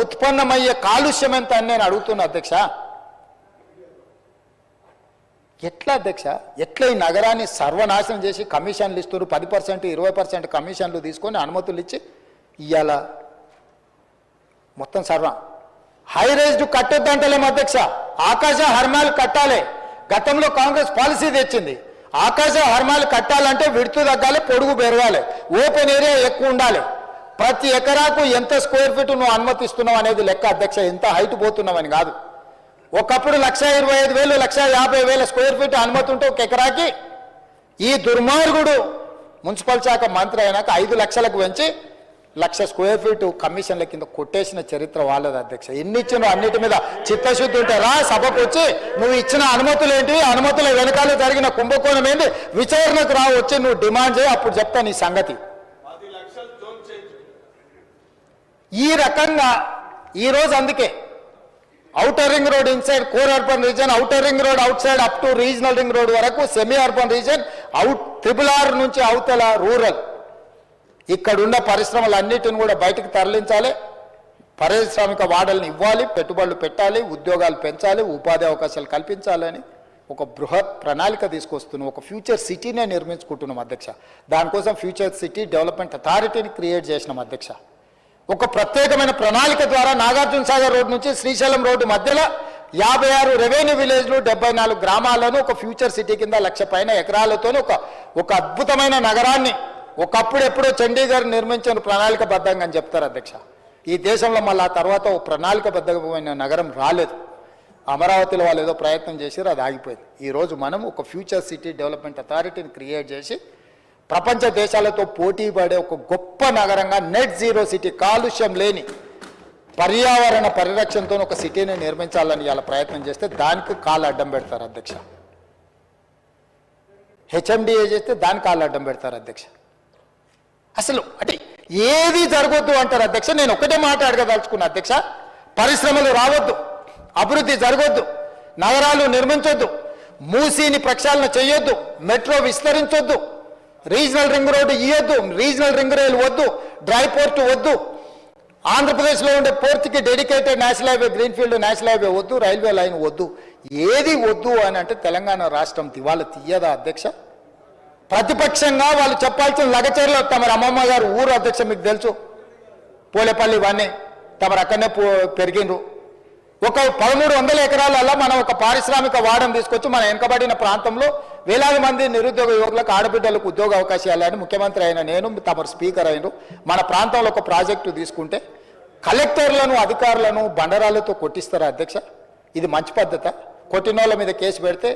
ఉత్పన్నమయ్యే కాలుష్యం ఎంత అని నేను అడుగుతున్నా అధ్యక్ష. ఎట్లా అధ్యక్ష, ఎట్లా ఈ నగరాన్ని సర్వనాశనం చేసి కమిషన్లు ఇస్తారు, 10% 20% కమిషన్లు తీసుకొని అనుమతులు ఇచ్చి ఇవాళ మొత్తం హై రైజ్డ్ కట్టొద్దు అంటలేము అధ్యక్ష. ఆకాశ హర్మాలు కట్టాలి. గతంలో కాంగ్రెస్ పాలసీ తెచ్చింది. ఆకాశ హర్మాలు కట్టాలంటే విడుతు తగ్గాలి, పొడుగు పెరగాలి, ఓపెన్ ఏరియా ఎక్కువ ఉండాలి. ప్రతి ఎకరాకు ఎంత స్క్వేర్ ఫీట్ నువ్వు అనుమతిస్తున్నావు అనేది లెక్క అధ్యక్ష. ఎంత హైట్ పోతున్నావని కాదు. ఒకప్పుడు 1,25,000 1,50,000 స్క్వేర్ ఫీట్ అనుమతి ఉంటే ఒక ఎకరాకి. ఈ దుర్మార్గుడు మున్సిపల్ శాఖ మంత్రి అయినాక 5 లక్షలకు పెంచి 1,00,000 స్క్వేర్ ఫీట్ కమిషన్ల కింద కొట్టేసిన చరిత్ర వాళ్ళది అధ్యక్ష. ఎన్ని ఇచ్చినా అన్నిటి మీద చిత్తశుద్ధి ఉంటే రా సభకు వచ్చి నువ్వు ఇచ్చిన అనుమతులు ఏంటి, అనుమతుల వెనకాల జరిగిన కుంభకోణం ఏంటి, విచారణకు రా వచ్చి నువ్వు డిమాండ్ చేయి, అప్పుడు చెప్తా నీ సంగతి. ఈ రకంగా ఈరోజు అందుకే outer ring road inside core urban reason, outer ring road out side up to regional ring road వరకు సెమీ అర్బన్ రీజన్, RRR నుంచి అవతల రూరల్, ఇక్కడున్న పరిశ్రమలన్నిటిని కూడా బయటకు తరలించాలి. పారిశ్రామిక వాడల్ని ఇవ్వాలి, పెట్టుబడులు పెట్టాలి, ఉద్యోగాలు పెంచాలి, ఉపాధి అవకాశాలు కల్పించాలని ఒక బృహత్ ప్రణాళిక తీసుకొస్తున్నాం. ఒక ఫ్యూచర్ సిటీనే నిర్మించుకుంటున్నాం అధ్యక్ష. దానికోసం ఫ్యూచర్ సిటీ డెవలప్మెంట్ అథారిటీని క్రియేట్ చేసినాం అధ్యక్ష. ఒక ప్రత్యేకమైన ప్రణాళిక ద్వారా నాగార్జున సాగర్ రోడ్ నుంచి శ్రీశైలం రోడ్డు మధ్యలో 56 రెవెన్యూ విలేజ్లు 74 గ్రామాలను ఒక ఫ్యూచర్ సిటీ కింద 1,00,000 పైన ఎకరాలతో ఒక అద్భుతమైన నగరాన్ని ఒకప్పుడు ఎప్పుడో చండీగఢ్ నిర్మించిన ప్రణాళికబద్ధంగా అని చెప్తారు అధ్యక్ష. ఈ దేశంలో మళ్ళీ ఆ తర్వాత ఒక ప్రణాళికబద్ధమైన నగరం రాలేదు. అమరావతిలో వాళ్ళు ఏదో ప్రయత్నం చేశారు, అది ఆగిపోయింది. ఈరోజు మనం ఒక ఫ్యూచర్ సిటీ డెవలప్మెంట్ అథారిటీని క్రియేట్ చేసి ప్రపంచ దేశాలతో పోటీ పడే ఒక గొప్ప నగరంగా నెట్ జీరో సిటీ, కాలుష్యం లేని పర్యావరణ పరిరక్షణతో ఒక సిటీని నిర్మించాలని ఇలా ప్రయత్నం చేస్తే దానికి కాళ్ళు అడ్డం పెడతారు అధ్యక్ష. HMDA చేస్తే దానికి కాళ్ళు అడ్డం పెడతారు అధ్యక్ష. అసలు అంటే ఏది జరగొద్దు అంటారు అధ్యక్ష. నేను ఒకటే మాట అడగదలుచుకున్నా అధ్యక్ష. పరిశ్రమలు రావద్దు, అభివృద్ధి జరగొద్దు, నగరాలు నిర్మించొద్దు, మూసీని ప్రక్షాళన చేయొద్దు, మెట్రో విస్తరించొద్దు, రీజనల్ రింగ్ రోడ్డు ఇవ్వద్దు, రీజనల్ రింగ్ రైలు వద్దు, డ్రై పోర్ట్ వద్దు, ఆంధ్రప్రదేశ్లో ఉండే పోర్ట్కి dedicated national highway, greenfield national highway వద్దు, రైల్వే లైన్ వద్దు. ఏది వద్దు అని అంటే తెలంగాణ రాష్ట్రం దివాళ తీయదా అధ్యక్ష? ప్రతిపక్షంగా వాళ్ళు చెప్పాల్సిన లగచర్లు తమరు అమ్మమ్మ గారు ఊరు అధ్యక్ష, మీకు తెలుసు, పోలేపల్లి ఇవన్నీ తమరు అక్కడనే పెరిగినరు. ఒక 1300 ఎకరాలలో మనం ఒక పారిశ్రామిక వాడను తీసుకొచ్చి మన వెనుకబడిన ప్రాంతంలో వేలాది మంది నిరుద్యోగ యువకులకు, ఆడబిడ్డలకు ఉద్యోగ అవకాశాలని ముఖ్యమంత్రి అయిన నేను, తమరు స్పీకర్ అయినరు, మన ప్రాంతంలో ఒక ప్రాజెక్టు తీసుకుంటే కలెక్టర్లను అధికారులను బండరాలతో కొట్టిస్తారా అధ్యక్ష? ఇది మంచి పద్ధత? కొట్టినోళ్ళ మీద కేసు పెడితే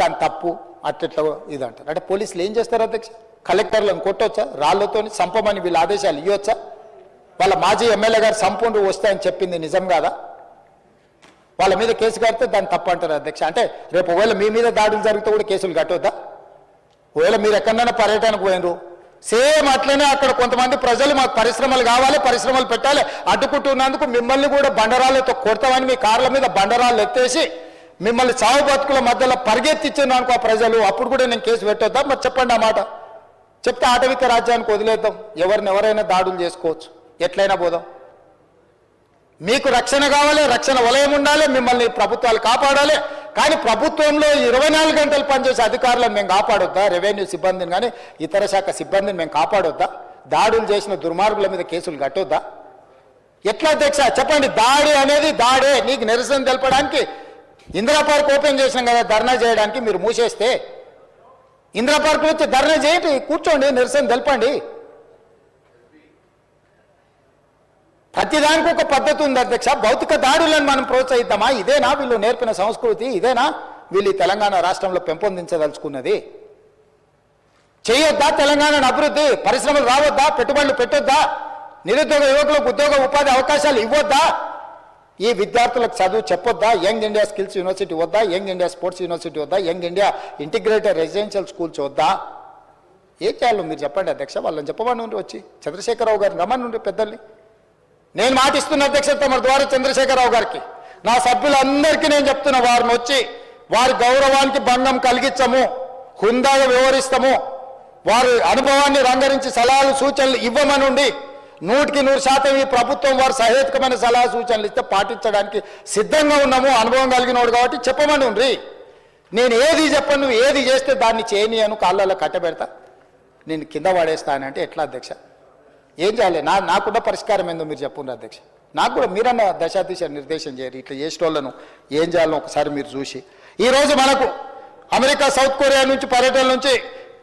దాని తప్పు అట్లా ఇది అంటారు. అంటే పోలీసులు ఏం చేస్తారు అధ్యక్ష? కలెక్టర్లను కొట్టొచ్చా? రాళ్లతో సంపమని వీళ్ళ ఆదేశాలు ఇవ్వచ్చా? వాళ్ళ మాజీ ఎమ్మెల్యే గారు సంపూర్ణ వస్తాయని చెప్పింది నిజం కాదా? వాళ్ళ మీద కేసు కడితే దాన్ని తప్పు అంటారు అధ్యక్ష. అంటే రేపు ఒకవేళ మీ మీద దాడులు జరిగితే కూడా కేసులు కట్టొద్దా? ఒకవేళ మీరు ఎక్కడైనా పర్యటనకు పోయినరు, సేమ్ అట్లనే అక్కడ కొంతమంది ప్రజలు మాకు పరిశ్రమలు కావాలి, పరిశ్రమలు పెట్టాలి అడ్డుకుంటున్నందుకు మిమ్మల్ని కూడా బండరాలతో కొడతామని మీ కార్ల మీద బండరాళ్ళు ఎత్తేసి మిమ్మల్ని చావు బతుకుల మధ్యలో పరిగెత్తిచ్చాను అనుకో ఆ ప్రజలు, అప్పుడు కూడా నేను కేసు పెట్టొద్దా? మరి చెప్పండి ఆ మాట. చెప్తే ఆటవిక రాజ్యానికి వదిలేద్దాం, ఎవరైనా దాడులు చేసుకోవచ్చు, ఎట్లయినా పోదాం. మీకు రక్షణ కావాలి, రక్షణ వలయం ఉండాలి, మిమ్మల్ని ప్రభుత్వాలు కాపాడాలి. కానీ ప్రభుత్వంలో 24 గంటలు పనిచేసే అధికారులను మేము కాపాడొద్దా? రెవెన్యూ సిబ్బందిని కానీ ఇతర శాఖ సిబ్బందిని మేము కాపాడొద్దా? దాడులు చేసిన దుర్మార్గుల మీద కేసులు కట్టొద్దా? ఎట్లా అధ్యక్ష చెప్పండి? దాడి అనేది దాడే. నీకు నిరసన తెలపడానికి ఇందిరా పార్క్ ఓపెన్ చేసినాం కదా ధర్నా చేయడానికి, మీరు మూసేస్తే ఇందిరా పార్క్ వచ్చి ధర్నా చేయండి, కూర్చోండి, నిరసన తెలపండి. ప్రతిదానికి ఒక పద్ధతి ఉంది అధ్యక్ష. భౌతిక దాడులను మనం ప్రోత్సహిద్దామా? ఇదేనా వీళ్ళు నేర్పిన సంస్కృతి? ఇదేనా వీళ్ళు తెలంగాణ రాష్ట్రంలో పెంపొందించదలుచుకున్నది? చేయొద్దా తెలంగాణ అభివృద్ధి? పరిశ్రమలు రావద్దా? పెట్టుబడులు పెట్టొద్దా? నిరుద్యోగ యువకులకు ఉద్యోగ ఉపాధి అవకాశాలు ఇవ్వొద్దా? ఈ విద్యార్థులకు చదువు చెప్పొద్దా? యంగ్ ఇండియా స్కిల్స్ యూనివర్సిటీ వద్దా? యంగ్ ఇండియా స్పోర్ట్స్ యూనివర్సిటీ వద్దా? Young India integrated residential schools వద్దా? ఏం చేయాలో మీరు చెప్పండి అధ్యక్ష. వాళ్ళని చెప్పమని నుండి వచ్చి చంద్రశేఖరరావు గారిని రమ్మని నుండి పెద్దల్ని నేను మాటిస్తున్న అధ్యక్ష తమ ద్వారా చంద్రశేఖరరావు గారికి, నా సభ్యులందరికీ నేను చెప్తున్న, వారిని వచ్చి వారి గౌరవానికి భంగం కలిగించము, హుందాగా వ్యవహరిస్తాము, వారి అనుభవాన్ని రంగరించి సలహాలు సూచనలు ఇవ్వమనుండి 100% ఈ ప్రభుత్వం వారు సహేతుకమైన సలహా సూచనలు ఇస్తే పాటించడానికి సిద్ధంగా ఉన్నాము, అనుభవం కలిగినోడు కాబట్టి చెప్పమని ఉండ్రి. నేను ఏది చెప్పను, నువ్వు ఏది చేస్తే దాన్ని చేయని అను కాళ్ళలో కట్టబెడతా, నేను కింద పడేస్తానంటే ఎట్లా అధ్యక్ష? ఏం చేయాలి? నాకున్న పరిష్కారం ఏందో మీరు చెప్పుండ్రు అధ్యక్ష. నాకు కూడా మీరన్న దశాదిశ నిర్దేశం చేయరు. ఇట్లా చేసేటోళ్ళను ఏం చేయాలో ఒకసారి మీరు చూసి. ఈరోజు మనకు అమెరికా, సౌత్ కొరియా నుంచి పర్యటన నుంచి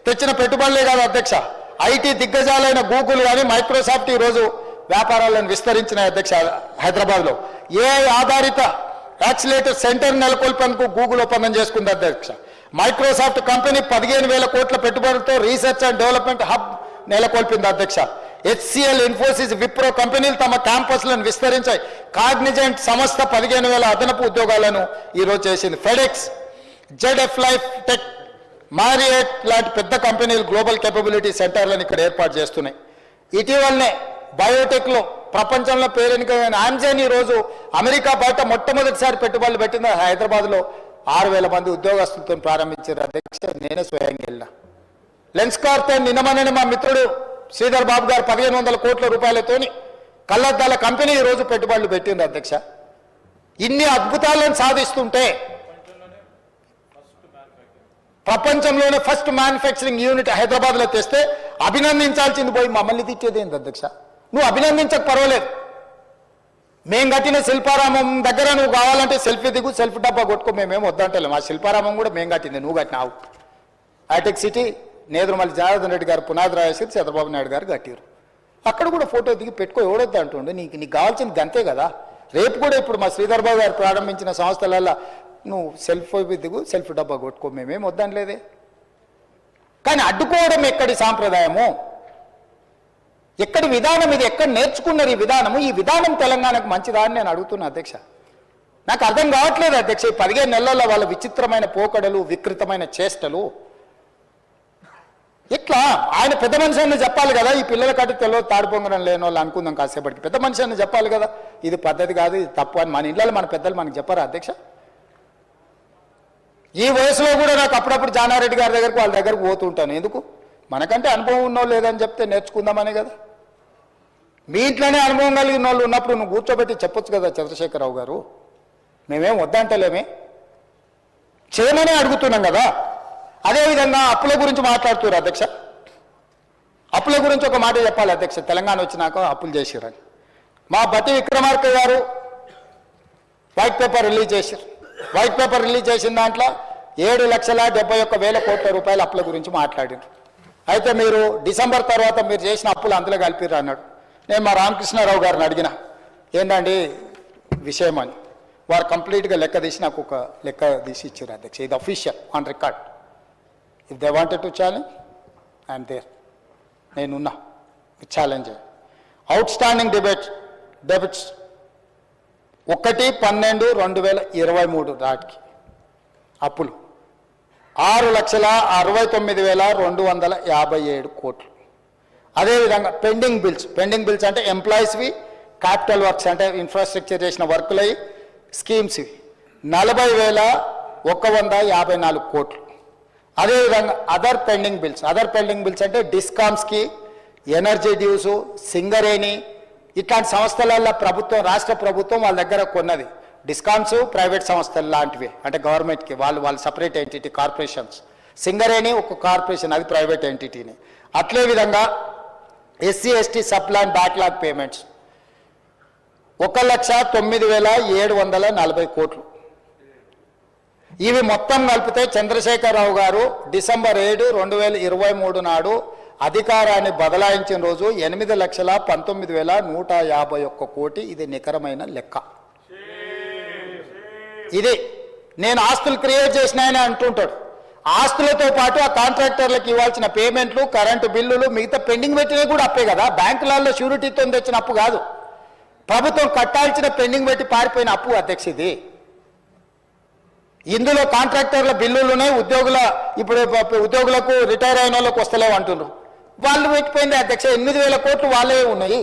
తెచ్చిన పెట్టుబడులే కాదు అధ్యక్ష, ఐటీ దిగ్గజాలైన గూగుల్ కానీ మైక్రోసాఫ్ట్ ఈరోజు వ్యాపారాలను విస్తరించిన అధ్యక్ష. హైదరాబాద్లో ఏఐ ఆధారిత యాక్సిలేటర్ సెంటర్ నెలకొల్పేందుకు గూగుల్ ఒప్పందం చేసుకుంది అధ్యక్ష. మైక్రోసాఫ్ట్ కంపెనీ 15,000 కోట్ల పెట్టుబడులతో రీసెర్చ్ అండ్ డెవలప్మెంట్ హబ్ నెలకొల్పింది అధ్యక్ష. హెచ్సిఎల్, ఇన్ఫోసిస్, విప్రో కంపెనీలు తమ క్యాంపస్లను విస్తరించాయి. కాగ్నిజెంట్ సంస్థ 15,000 అదనపు ఉద్యోగాలను ఈరోజు చేసింది. FedEx, ZF life tech, Marriott లాంటి పెద్ద కంపెనీలు గ్లోబల్ కేపబిలిటీ సెంటర్లను ఇక్కడ ఏర్పాటు చేస్తున్నాయి. ఇటీవలనే బయోటెక్లో ప్రపంచంలో పేరెనికైన ఆమ్జెన్ ఈరోజు అమెరికా బయట మొట్టమొదటిసారి పెట్టుబడులు పెట్టింది హైదరాబాద్లో 6,000 మంది ఉద్యోగస్తులతో ప్రారంభించారు అధ్యక్ష. నేనే స్వయంగా వెళ్ళినా. లెన్స్కార్తో నిన్నమనని మా మిత్రుడు శ్రీధర్ బాబు గారు 1,500 కోట్ల రూపాయలతోని కళ్ళద్దాల కంపెనీ ఈరోజు పెట్టుబడులు పెట్టింది అధ్యక్ష. ఇన్ని అద్భుతాలను సాధిస్తుంటే ప్రపంచంలోనే ఫస్ట్ మ్యానుఫ్యాక్చరింగ్ యూనిట్ హైదరాబాద్లో తెస్తే అభినందించాల్సింది పోయి మమ్మల్ని తిట్టేది ఏంది అధ్యక్ష? నువ్వు అభినందించక పర్వాలేదు, మేము కట్టిన శిల్పారామం దగ్గర నువ్వు కావాలంటే సెల్ఫీ దిగు, సెల్ఫీ డబ్బా కొట్టుకో, మేమేం వద్దంటలేము. ఆ శిల్పారామం కూడా మేము కట్టింది, నువ్వు కట్టినావు. హైటెక్ సిటీ నేదురుమల్లి జనార్దన్ రెడ్డి గారు పునాది రాసి చంద్రబాబు నాయుడు గారు కట్టారు. అక్కడ కూడా ఫోటో దిగి పెట్టుకో, ఎవడొద్దు అంటుండే. నీకు కావాల్సింది గంతే కదా. రేపు కూడా ఇప్పుడు మా శ్రీధర్ బాబు గారు ప్రారంభించిన సంస్థలల్లో నువ్వు సెల్ఫీ దిగు, సెల్ఫీ డబ్బా కొట్టుకో, మేమేం వద్దనిలేదే. కానీ అడ్డుకోవడం ఎక్కడి సాంప్రదాయము, ఎక్కడి విధానం ఇది? ఎక్కడ నేర్చుకున్నారు ఈ విధానము? ఈ విధానం తెలంగాణకు మంచిదా అని నేను అడుగుతున్నా అధ్యక్ష. నాకు అర్థం కావట్లేదు అధ్యక్ష. ఈ 15 నెలల్లో వాళ్ళ విచిత్రమైన పోకడలు, వికృతమైన చేష్టలు. ఇట్లా ఆయన పెద్ద మనిషి అని చెప్పాలి కదా. ఈ పిల్లల కట్టి తెలియదు, తాడిపొంగడం లేని వాళ్ళు అనుకుందాం కాసేపటికి. పెద్ద మనిషి అని చెప్పాలి కదా, ఇది పద్ధతి కాదు, ఇది తప్పు అని. మన ఇళ్ళలో మన పెద్దలు మనకు చెప్పారా అధ్యక్ష? ఈ వయసులో కూడా నాకు అప్పుడప్పుడు జానారెడ్డి గారి దగ్గరకు వాళ్ళ దగ్గరకు పోతుంటాను. ఎందుకు? మనకంటే అనుభవం ఉన్నో లేదని చెప్తే నేర్చుకుందామనే కదా. మీ ఇంట్లోనే అనుభవం కలిగిన వాళ్ళు ఉన్నప్పుడు నువ్వు కూర్చోబెట్టి చెప్పొచ్చు కదా చంద్రశేఖరరావు గారు. మేమేం వద్దంటలేమే, చేయమనే అడుగుతున్నాం కదా. అదేవిధంగా అప్పుల గురించి మాట్లాడుతున్నారు అధ్యక్ష. అప్పుల గురించి ఒక మాట చెప్పాలి అధ్యక్ష. తెలంగాణ వచ్చినాక అప్పులు చేసిరని మా బట్టి విక్రమార్క గారు వైట్ పేపర్ రిలీజ్ చేశారు. వైట్ పేపర్ రిలీజ్ చేసిన దాంట్లో 7,71,000 కోట్ల రూపాయల అప్పుల గురించి మాట్లాడారు. అయితే మీరు డిసెంబర్ తర్వాత మీరు చేసిన అప్పులు అందులో కలిపిర్రు అన్నాడు. నేను మా రామకృష్ణారావు గారిని అడిగిన, ఏంటండి విషయం అని. వారు కంప్లీట్గా లెక్క తీసి నాకు ఒక లెక్క తీసి ఇచ్చారు అధ్యక్ష. ఇది official on record. If they wanted to challenge I'm there, నేనున్నా, ఛాలెంజ్. అవుట్ స్టాండింగ్ డెబిట్స్ 1/12/2023 నాటికి అప్పులు 6,69,257 కోట్లు. అదేవిధంగా పెండింగ్ బిల్స్ అంటే ఎంప్లాయీస్వి, క్యాపిటల్ వర్క్స్ అంటే ఇన్ఫ్రాస్ట్రక్చర్ చేసిన వర్కులవి, స్కీమ్స్వి 40,154 కోట్లు. అదేవిధంగా అదర్ పెండింగ్ బిల్స్ అంటే డిస్కామ్స్కి, ఎనర్జీ డ్యూసు, సింగరేణి ఇట్లాంటి సంస్థలలో ప్రభుత్వం, రాష్ట్ర ప్రభుత్వం వాళ్ళ దగ్గర కొన్నది. డిస్కామ్స్ ప్రైవేట్ సంస్థలు లాంటివి, అంటే గవర్నమెంట్కి వాళ్ళు సపరేట్ ఎంటిటీ, కార్పొరేషన్స్. సింగరేణి ఒక కార్పొరేషన్, అది ప్రైవేట్ ఎంటిటీని. అట్లే విధంగా SC ST sub plan backlog payments 1,09,740 కోట్లు. ఇవి మొత్తం కలిపితే చంద్రశేఖరరావు గారు డిసెంబర్ 7, 2023 నాడు అధికారాన్ని బదలాయించిన రోజు 8,19,151 కోటి. ఇది నికరమైన లెక్క. ఇది నేను ఆస్తులు క్రియేట్ చేసినాయని అంటుంటాడు. ఆస్తులతో పాటు ఆ కాంట్రాక్టర్లకు ఇవ్వాల్సిన పేమెంట్లు, కరెంటు బిల్లులు, మిగతా పెండింగ్ పెట్టినవి కూడా అప్పే కదా. బ్యాంకులలో షూరిటీతో తెచ్చిన అప్పు కాదు, ప్రభుత్వం కట్టాల్సిన పెండింగ్ పెట్టి పారిపోయిన అప్పు అధ్యక్ష ఇది. ఇందులో కాంట్రాక్టర్ల బిల్లులునే ఇప్పుడు ఉద్యోగులకు రిటైర్ అయిన వాళ్ళకు వస్తలేవు అంటున్నారు. వాళ్ళు పెట్టిపోయింది అధ్యక్ష. 8,000 కోట్లు వాళ్ళే ఉన్నాయి.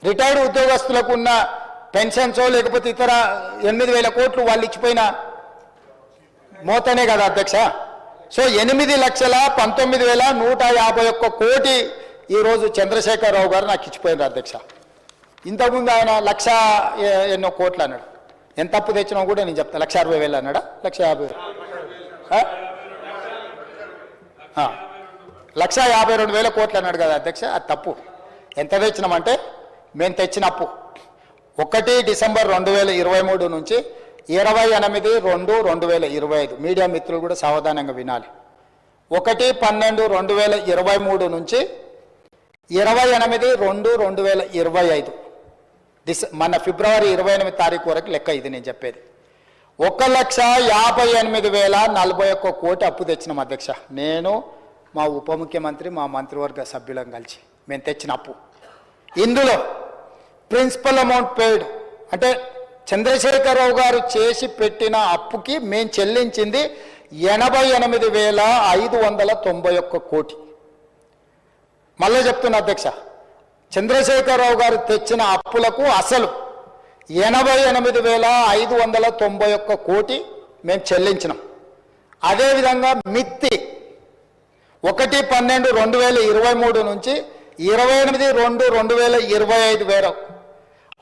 రిటైర్డ్ ఉద్యోగస్తులకు ఉన్న పెన్షన్సో లేకపోతే ఇతర 8,000 కోట్లు వాళ్ళు ఇచ్చిపోయిన మోతనే కదా అధ్యక్ష. సో 8,19,151 కోటి ఈరోజు చంద్రశేఖరరావు గారు నాకు ఇచ్చిపోయినారు అధ్యక్ష. ఇంతకుముందు ఆయన ఎన్నో కోట్లు అన్నాడు. ఎంత అప్పు తెచ్చినా కూడా నేను చెప్తాను. 1,60,000 అన్నాడా? 1,50,000 1,52,000 కోట్లు అన్నాడు కదా అధ్యక్ష. అది తప్పు. ఎంత తెచ్చినామంటే మేము తెచ్చిన అప్పు 1 డిసెంబర్ 2023 నుంచి 28/2/2025 మీడియా మిత్రులు కూడా సావధానంగా వినాలి. 1/12/2023 నుంచి 28/2/2025 మన ఫిబ్రవరి 28 తారీఖు వరకు లెక్క ఇది నేను చెప్పేది. 1,58,041 కోటి అప్పు తెచ్చినాం అధ్యక్ష. నేను మా ఉప ముఖ్యమంత్రి మా మంత్రివర్గ సభ్యులను కలిసి మేము తెచ్చిన అప్పు. ఇందులో ప్రిన్సిపల్ అమౌంట్ పెయిడ్ అంటే చంద్రశేఖరరావు గారు చేసి పెట్టిన అప్పుకి మేము చెల్లించింది 88,591 కోటి. మళ్ళీ చెప్తున్నా అధ్యక్ష, చంద్రశేఖరరావు గారు తెచ్చిన అప్పులకు అసలు 88,591 కోటి మేము చెల్లించినాం. అదేవిధంగా మిత్తి 1/12/2023 నుంచి 28/2/2025 వరకు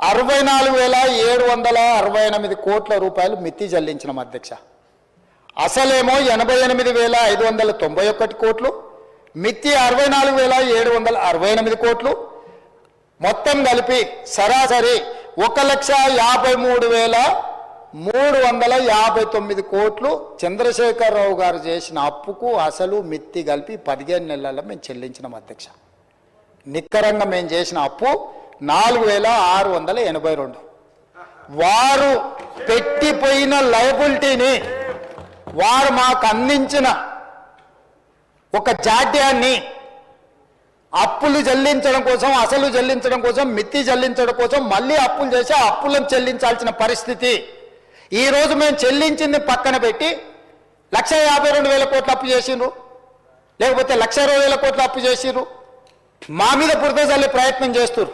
64,768 కోట్ల రూపాయలు మిత్తి చెల్లించినాం అధ్యక్ష. అసలేమో 88,591 కోట్లు, మిత్తి 64,768 కోట్లు, మొత్తం కలిపి సరాసరి 1,53,359 కోట్లు చంద్రశేఖరరావు గారు చేసిన అప్పుకు అసలు మిత్తి కలిపి 15 నెలల్లో మేము చెల్లించినాం అధ్యక్ష. నిక్కరంగా మేము చేసిన అప్పు 4,682. వారు పెట్టిపోయిన లయబిలిటీని వారు మాకు అందించిన ఒక జాడ్యాన్ని అప్పులు చెల్లించడం కోసం, అసలు చెల్లించడం కోసం, మిత్తి చెల్లించడం కోసం మళ్ళీ అప్పులు చేసి ఆ అప్పులను చెల్లించాల్సిన పరిస్థితి. ఈరోజు మేము చెల్లించింది పక్కన పెట్టి 1,52,000 కోట్లు అప్పు చేసిండ్రు, లేకపోతే 1,20,000 కోట్లు అప్పు చేసిండ్రు. మా మీద బురద చల్లే ప్రయత్నం చేస్తున్నారు.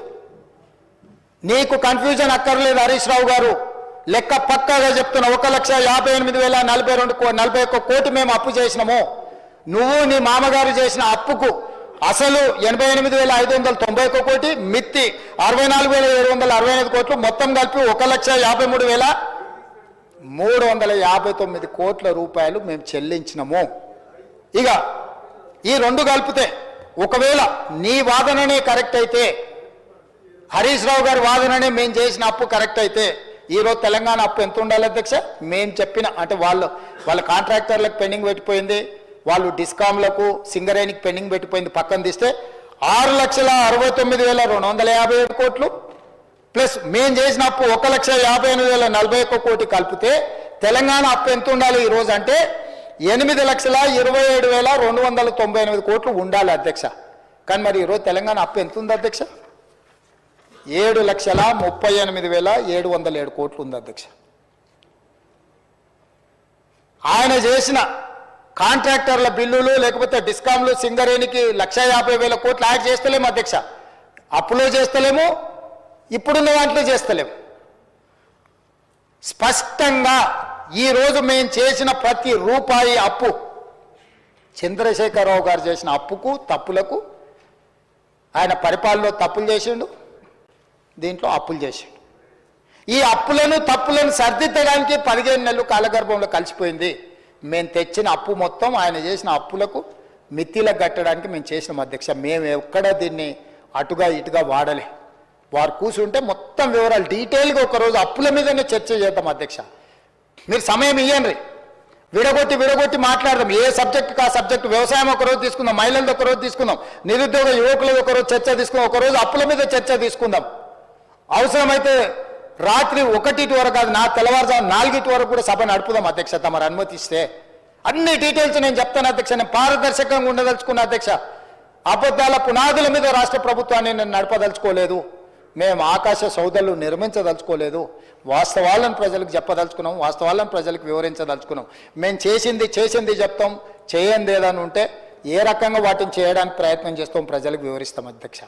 నీకు కన్ఫ్యూజన్ అక్కర్లేదు హరీష్ రావు గారు, లెక్క పక్కాగా చెప్తున్నా. 1,58,041 కోటి మేము అప్పు చేసినాము. నువ్వు నీ మామగారు చేసిన అప్పుకు అసలు 88,591 కోటి, మిత్తి 64,768 కోట్లు, మొత్తం కలిపి 1,53,359 కోట్ల రూపాయలు మేము చెల్లించినాము. ఇక ఈ రెండు కలిపితే ఒకవేళ నీ వాదననే కరెక్ట్ అయితే, హరీష్ రావు గారి వాదననే మేము చేసిన అప్పు కరెక్ట్ అయితే, ఈరోజు తెలంగాణ అప్పు ఎంత ఉండాలి అధ్యక్ష? మేము చెప్పిన అంటే వాళ్ళ కాంట్రాక్టర్లకు పెండింగ్ పెట్టిపోయింది, వాళ్ళు డిస్కామ్లకు సింగరేణికి పెండింగ్ పెట్టిపోయింది, పక్కన తీస్తే 6,69,257 కోట్లు ప్లస్ మేము చేసిన అప్పు 1,58,041 కోటి కలిపితే తెలంగాణ అప్పు ఎంత ఉండాలి ఈరోజు అంటే 8,27,298 కోట్లు ఉండాలి అధ్యక్ష. కానీ మరి ఈరోజు తెలంగాణ అప్పు ఎంత ఉంది అధ్యక్ష? 7,38,707 కోట్లు ఉంది అధ్యక్ష. ఆయన చేసిన కాంట్రాక్టర్ల బిల్లులు లేకపోతే డిస్కామ్లు సింగరేణికి 1,50,000 కోట్లు యాడ్ చేస్తలేము అధ్యక్ష. అప్పులో చేస్తలేము, ఇప్పుడున్న వాటిలో చేస్తలేము. స్పష్టంగా ఈరోజు మేము చేసిన ప్రతి రూపాయి అప్పు చంద్రశేఖరరావు గారు చేసిన అప్పుకు తప్పులకు, ఆయన పరిపాలనలో తప్పులు చేసిండు, దీంట్లో అప్పులు చేసిండు. ఈ అప్పులను తప్పులను సర్దిద్దడానికి 15 నెలలు కాలగర్భంలో కలిసిపోయింది. మేము తెచ్చిన అప్పు మొత్తం ఆయన చేసిన అప్పులకు మిత్తిలకు కట్టడానికి మేము చేసినాం అధ్యక్ష. మేము ఎక్కడ దీన్ని అటుగా ఇటుగా వాడలే. వారు కూర్చుంటే మొత్తం వివరాలు డీటెయిల్గా ఒకరోజు అప్పుల మీదనే చర్చ చేద్దాం అధ్యక్ష. మీరు సమయం ఇవ్వండి, విడగొట్టి మాట్లాడదాం. ఏ సబ్జెక్టుకి ఆ సబ్జెక్టు. వ్యవసాయం ఒకరోజు తీసుకుందాం, మహిళలది ఒకరోజు తీసుకుందాం, నిరుద్యోగ యువకులది ఒకరోజు చర్చ తీసుకుందాం, ఒకరోజు అప్పుల మీద చర్చ తీసుకుందాం. అవసరమైతే రాత్రి 1 వరకు కాదు, నా తెల్లవారుజాము 4 వరకు కూడా సభ నడుపుదాం అధ్యక్ష, తమరు అనుమతిస్తే. అన్ని డీటెయిల్స్ నేను చెప్తాను అధ్యక్ష. నేను పారదర్శకంగా ఉండదలుచుకున్న అధ్యక్ష. అబద్ధాల పునాదుల మీద రాష్ట్ర ప్రభుత్వాన్ని నేను నడపదలుచుకోలేదు. మేము ఆకాశ సౌధలు నిర్మించదలుచుకోలేదు. వాస్తవాలను ప్రజలకు చెప్పదలుచుకున్నాం, వాస్తవాలను ప్రజలకు వివరించదలుచుకున్నాం. మేము చేసింది చెప్తాం, చేయండి ఏదని ఉంటే ఏ రకంగా వాటిని చేయడానికి ప్రయత్నం చేస్తాం ప్రజలకు వివరిస్తాం అధ్యక్ష.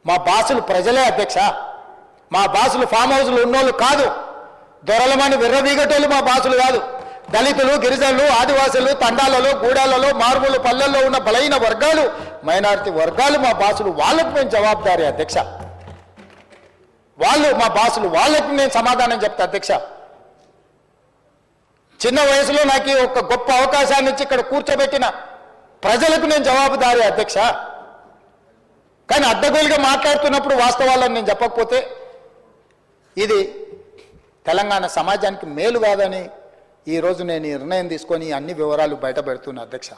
మా బాసులు ప్రజలే అధ్యక్ష. మా బాసులు ఫామ్ హౌస్లు ఉన్నోళ్ళు కాదు, దొరలమని విర్రవీగటోళ్ళు మా బాసులు కాదు. దళితులు, గిరిజనులు, ఆదివాసులు, తండాలలో, గూడాలలో, మారుమూల పల్లెల్లో ఉన్న బలైన వర్గాలు, మైనారిటీ వర్గాలు మా బాసులు, వాళ్ళకు మేము జవాబుదారీ అధ్యక్ష. వాళ్ళు మా బాసులు, వాళ్ళకు నేను సమాధానం చెప్తా అధ్యక్ష. చిన్న వయసులో నాకు ఒక గొప్ప అవకాశాన్ని ఇచ్చి ఇక్కడ కూర్చోబెట్టిన ప్రజలకు నేను జవాబుదారీ అధ్యక్ష. కానీ అడ్డగోలుగా మాట్లాడుతున్నప్పుడు వాస్తవాలను నేను చెప్పకపోతే ఇది తెలంగాణ సమాజానికి మేలు కాదని ఈరోజు నేను నిర్ణయం తీసుకొని అన్ని వివరాలు బయట పెడుతున్నా అధ్యక్ష.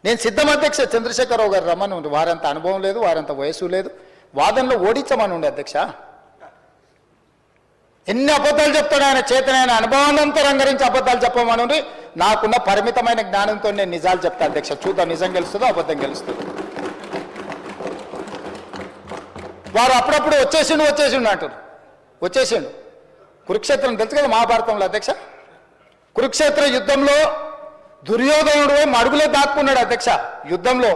నేను సిద్ధం అధ్యక్ష. చంద్రశేఖరరావు గారు రమ్మని, వారంత అనుభవం లేదు, వారంత వయసు లేదు, వాదనలో ఓడించమని ఉండే అధ్యక్ష. ఎన్ని అబద్ధాలు చెప్తాడు ఆయన, చేతనైన అనుభవానంతా రంగరించి అబద్ధాలు చెప్పమని నాకున్న పరిమితమైన జ్ఞానంతో నేను నిజాలు చెప్తా అధ్యక్ష. చూద్దాం నిజం గెలుస్తుందో అబద్ధం గెలుస్తుందో. వారు అప్పుడప్పుడు వచ్చేసిండు అంటారు. వచ్చేసిండు. కురుక్షేత్రం తెలుసు కదా మహాభారతంలో అధ్యక్ష. కురుక్షేత్ర యుద్ధంలో దుర్యోధనుడు మడుగులో దాక్కున్నాడు అధ్యక్ష. యుద్ధంలో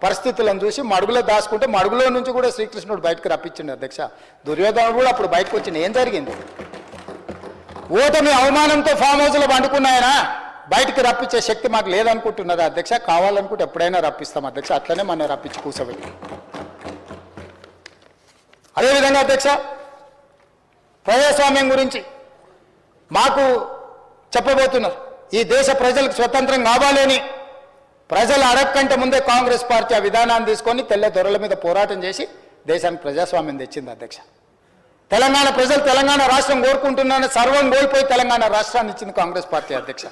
పరిస్థితులను చూసి మడుగులో దాచుకుంటే మడుగులో నుంచి కూడా శ్రీకృష్ణుడు బయటకు రప్పించిండు అధ్యక్ష. దుర్యోధనుడు కూడా అప్పుడు బయటకు వచ్చింది. ఏం జరిగింది? ఓటమి అవమానంతో ఫామ్ హౌస్లో పండుకున్నాయన బయటికి రప్పించే శక్తి మాకు లేదనుకుంటున్నారా అధ్యక్ష? కావాలనుకుంటే ఎప్పుడైనా రప్పిస్తాం అధ్యక్ష. అట్లనే మనం రప్పించి కూర్చోబెట్టి. అదేవిధంగా అధ్యక్ష, ప్రజాస్వామ్యం గురించి మాకు చెప్పబోతున్నారు. ఈ దేశ ప్రజలకు స్వతంత్రం కావాలని ప్రజలు అడగకంటే ముందే కాంగ్రెస్ పార్టీ ఆ విధానాన్ని తీసుకొని తెల్ల దొరల మీద పోరాటం చేసి దేశానికి ప్రజాస్వామ్యం తెచ్చింది అధ్యక్ష. తెలంగాణ ప్రజలు తెలంగాణ రాష్ట్రం కోరుకుంటున్నారని సర్వం కోల్పోయి తెలంగాణ రాష్ట్రాన్ని ఇచ్చింది కాంగ్రెస్ పార్టీ అధ్యక్ష.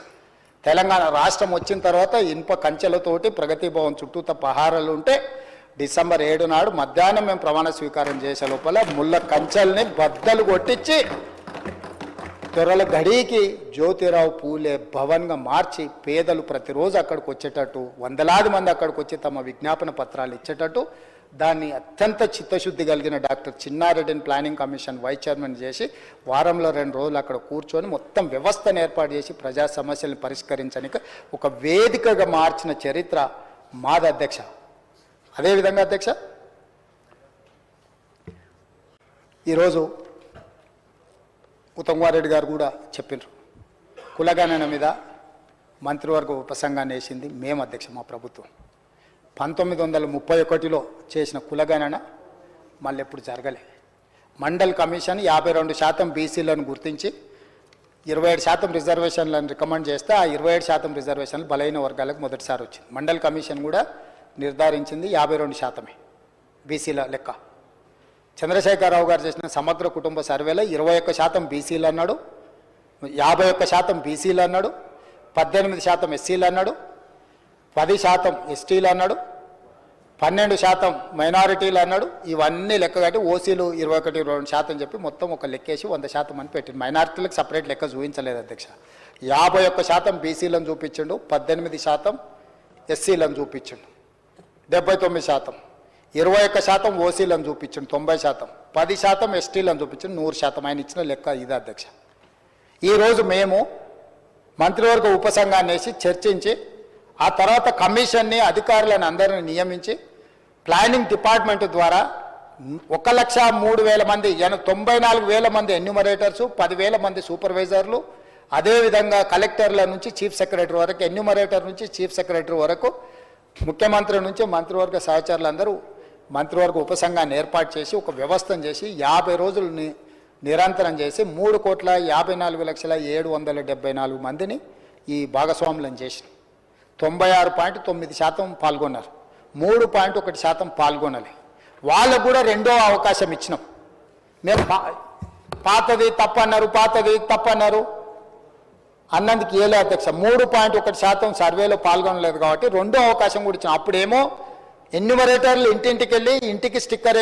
తెలంగాణ రాష్ట్రం వచ్చిన తర్వాత ఇనుప కంచెలతోటి ప్రగతి భవన్ చుట్టూత పహారాలు ఉంటే డిసెంబర్ 7 నాడు మధ్యాహ్నం మేము ప్రమాణ స్వీకారం చేసే లోపల ముళ్ళ కంచెల్ని బద్దలు కొట్టించి దొరల గడికి జ్యోతిరావు పూలే భవన్గా మార్చి పేదలు ప్రతిరోజు అక్కడికి వచ్చేటట్టు, వందలాది మంది అక్కడికి వచ్చి తమ విజ్ఞాపన పత్రాలు ఇచ్చేటట్టు దాన్ని అత్యంత చిత్తశుద్ధి కలిగిన డాక్టర్ చిన్నారెడ్డిని ప్లానింగ్ కమిషన్ వైస్ చైర్మన్ చేసి వారంలో 2 రోజులు అక్కడ కూర్చొని మొత్తం వ్యవస్థను ఏర్పాటు చేసి ప్రజా సమస్యలను పరిష్కరించడానికి ఒక వేదికగా మార్చిన చరిత్ర మాది అధ్యక్ష. అదేవిధంగా అధ్యక్ష, ఈరోజు ఉత్తమ్ కుమార్ రెడ్డి గారు కూడా చెప్పినారు, కులగణన మీద మంత్రివర్గ ఉపసంఘాన్ని వేసింది మేము అధ్యక్ష. మా ప్రభుత్వం 1931లో చేసిన కులగణన మళ్ళీ ఎప్పుడు జరగలే. మండల్ కమిషన్ 52% బీసీలను గుర్తించి 27% రిజర్వేషన్లను రికమెండ్ చేస్తే ఆ 27% రిజర్వేషన్లు బలైన వర్గాలకు మొదటిసారి వచ్చింది. మండల్ కమిషన్ కూడా నిర్ధారించింది 52% బీసీల లెక్క. చంద్రశేఖరరావు గారు చేసిన సమగ్ర కుటుంబ సర్వేలో 21% బీసీలు అన్నాడు, 51% బీసీలు అన్నాడు, 18% ఎస్సీలు అన్నాడు, 10% ఎస్టీలు అన్నాడు, 12% మైనారిటీలు అన్నాడు. ఇవన్నీ లెక్క కట్టి ఓసీలు 21-22% చెప్పి మొత్తం ఒక లెక్కేసి 100% అని పెట్టింది. మైనారిటీలకు సపరేట్ లెక్క చూపించలేదు అధ్యక్ష. 51% బీసీలను చూపించిండు, 18% ఎస్సీలను చూపించిండు, 79%, 21% ఓసీలను చూపించిండు, 90%, 10% ఎస్టీలను చూపించిండు, 100%. ఆయన ఇచ్చిన లెక్క ఇది అధ్యక్ష. ఈరోజు మేము మంత్రివర్గ ఉపసంఘాన్ని వేసి చర్చించి ఆ తర్వాత కమిషన్ని అధికారులను అందరిని నియమించి ప్లానింగ్ డిపార్ట్మెంట్ ద్వారా 1,03,000 మంది 94,000 మంది ఎన్యూమరేటర్స్, 10,000 మంది సూపర్వైజర్లు, అదేవిధంగా కలెక్టర్ల నుంచి చీఫ్ సెక్రటరీ వరకు, ఎన్యూమరేటర్ నుంచి చీఫ్ సెక్రటరీ వరకు, ముఖ్యమంత్రి నుంచి మంత్రివర్గ సహచరులందరూ మంత్రివర్గ ఉపసంఘాన్ని ఏర్పాటు చేసి ఒక వ్యవస్థను చేసి 50 రోజులు నిరంతరం చేసి 3,54,774 మందిని ఈ భాగస్వాములను చేసి 96.9% పాల్గొన్నారు. 3.1% పాల్గొనాలి. వాళ్ళకు కూడా రెండో అవకాశం ఇచ్చినాం. మేము పాతది తప్పన్నారు అన్నందుకు ఏలే అధ్యక్ష. 3.1% సర్వేలో పాల్గొనలేదు కాబట్టి రెండో అవకాశం కూడా ఇచ్చినాం. అప్పుడేమో ఎన్యూమరేటర్లు ఇంటింటికి వెళ్ళి ఇంటికి స్టిక్కర్